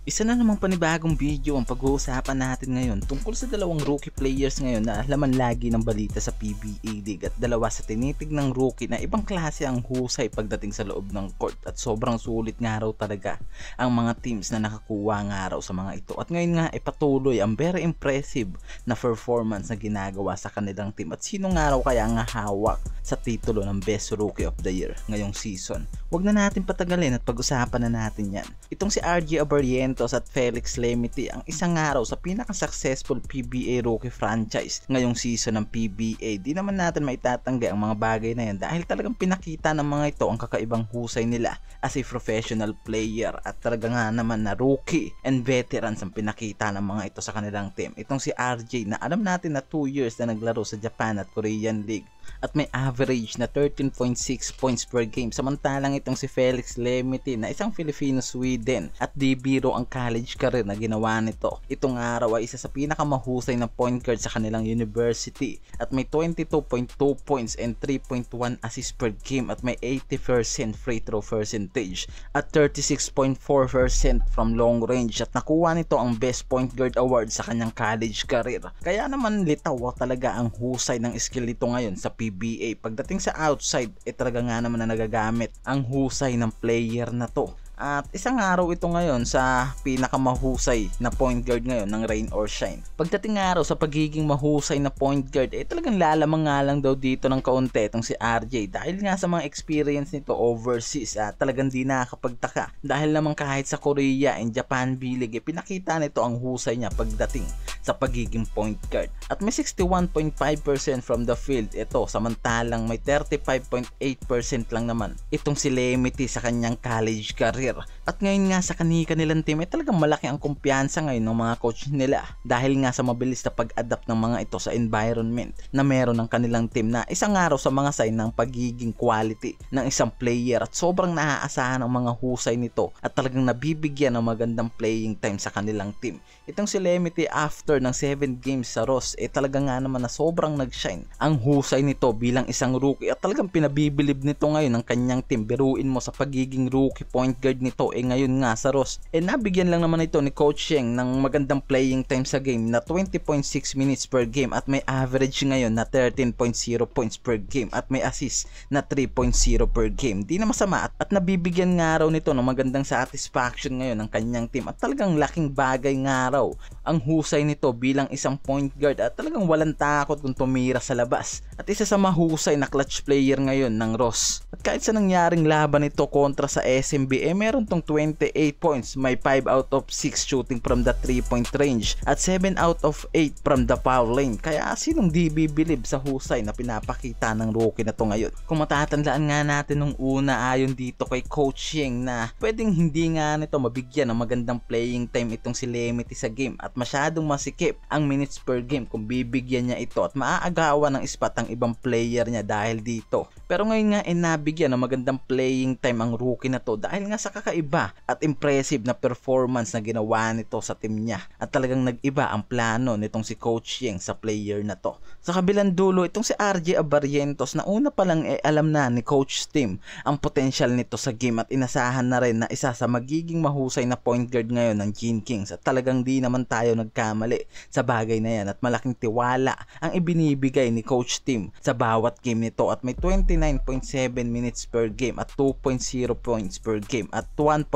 Isa na namang panibagong video ang pag-uusapan natin ngayon tungkol sa dalawang rookie players ngayon na laman lagi ng balita sa PBA League at dalawa sa tinitignang rookie na ibang klase ang husay pagdating sa loob ng court at sobrang sulit nga raw talaga ang mga teams na nakakuha nga raw sa mga ito. At ngayon nga patuloy ang very impressive na performance na ginagawa sa kanilang team at sino nga raw kaya nga hawak sa titulo ng Best Rookie of the Year ngayong season. Huwag na natin patagalin at pag-usapan na natin yan. Itong si RJ Abarrientos at Felix Lemity ang isang araw sa pinaka-successful PBA rookie franchise ngayong season ng PBA. Di naman natin maitatanggi ang mga bagay na yan dahil talagang pinakita ng mga ito ang kakaibang husay nila as a professional player at talaga nga naman na rookie and veterans ang pinakita ng mga ito sa kanilang team. Itong si RJ na alam natin na 2 years na naglaro sa Japan at Korean League at may average na 13.6 points per game, samantalang itong si Felix Lemity na isang Filipino-Sweden at di biro ang college career na ginawa nito. Itong araw ay isa sa pinakamahusay na point guard sa kanilang university at may 22.2 points and 3.1 assists per game at may 80% free throw percentage at 36.4% from long range at nakuha nito ang Best Point Guard Award sa kanyang college career. Kaya naman litaw talaga ang husay ng skill nito ngayon sa PBA. Pagdating sa outside, talaga nga naman na nagagamit ang husay ng player na to. At isang araw ito ngayon sa pinakamahusay na point guard ngayon ng Rain or Shine. Pagdating araw sa pagiging mahusay na point guard, talagang lalamang nga lang daw dito ng kaunti itong si RJ dahil nga sa mga experience nito overseas talagang di nakakapagtaka dahil naman kahit sa Korea and Japan B-League pinakita nito ang husay niya pagdating sa pagiging point guard. At may 61.5% from the field samantalang may 35.8% lang naman itong si Lemity sa kanyang college career. At ngayon nga sa kanilang team talagang malaki ang kumpiyansa ngayon ng mga coach nila dahil nga sa mabilis na pag-adapt ng mga ito sa environment na meron ng kanilang team na isang araw sa mga sign ng pagiging quality ng isang player at sobrang naaasahan ang mga husay nito at talagang nabibigyan ng magandang playing time sa kanilang team. Itong si Lemity after ng 7 games sa Ross talaga nga naman na sobrang nag-shine ang husay nito bilang isang rookie at talagang pinabibilib nito ngayon ng kanyang team. Biruin mo sa pagiging rookie point guard nito ngayon nga sa Ross nabigyan lang naman ito ni Coach Yeng ng magandang playing time sa game na 20.6 minutes per game at may average ngayon na 13.0 points per game at may assist na 3.0 per game. Di na masama at nabibigyan nga raw nito ng magandang satisfaction ngayon ng kanyang team at talagang laking bagay nga raw ang husay nito bilang isang point guard at talagang walang takot kung tumira sa labas at isa sa mahusay na clutch player ngayon ng Ross. At kahit sa nangyaring laban nito kontra sa SMB meron tong 28 points, may 5 out of 6 shooting from the 3-point range at 7 out of 8 from the foul lane. Kaya sinong di bibilib sa husay na pinapakita ng rookie na to ngayon? Kung matatandaan nga natin nung una ayon dito kay Coach Yeng na pwedeng hindi nga nito mabigyan ng magandang playing time itong si Lemity sa game at masyadong masikip ang minutes per game kung bibigyan niya ito at maaagawan ng spot ang ibang player niya dahil dito. Pero ngayon nga nabigyan ng magandang playing time ang rookie na to dahil nga sa kakaiba at impressive na performance na ginawa nito sa team niya at talagang nag-iba ang plano nitong si Coach Yeng sa player na to. Sa kabilang dulo itong si RJ Abarrientos na una pa lang alam na ni Coach Tim ang potential nito sa game at inasahan na rin na isa sa magiging mahusay na point guard ngayon ng Gene Kings at talagang di naman tayo nagkamali sa bagay na yan at malaking tiwala ang ibinibigay ni Coach Tim sa bawat game nito at may 29.7 minutes per game at 2.0 points per game at 1.0%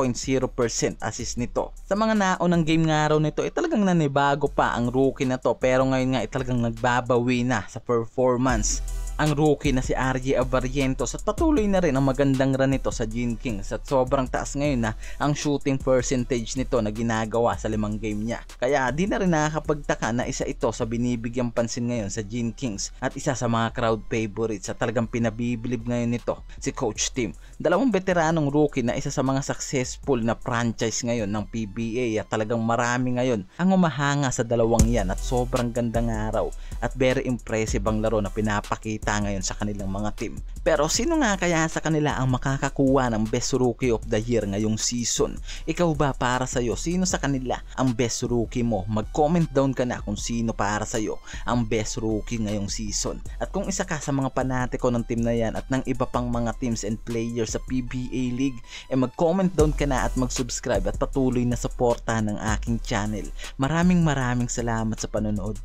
assist nito. Sa mga naunang game nga raw nito talagang nanibago pa ang rookie na to pero ngayon nga talagang nagbabawi na sa performance ang rookie na si RJ Abarrientos at patuloy na rin ang magandang run nito sa Gene Kings at sobrang taas ngayon na ang shooting percentage nito na ginagawa sa 5 game niya. Kaya di na rin nakakapagtaka na isa ito sa binibigyang pansin ngayon sa Gene Kings at isa sa mga crowd favorites at talagang pinabibilib ngayon nito si Coach Tim. Dalawang veteranong rookie na isa sa mga successful na franchise ngayon ng PBA at talagang marami ngayon ang umahanga sa dalawang yan at sobrang gandang araw at very impressive ang laro na pinapakita makikita ngayon sa kanilang mga team. Pero sino nga kaya sa kanila ang makakakuha ng Best Rookie of the Year ngayong season? Ikaw ba, para sa'yo, sino sa kanila ang Best Rookie mo? Mag-comment down ka na kung sino para sa'yo ang Best Rookie ngayong season. At kung isa ka sa mga panatiko ng team na yan at ng iba pang mga teams and players sa PBA League, mag-comment down ka na at mag-subscribe at patuloy na suportahan ng aking channel. Maraming salamat sa panonood.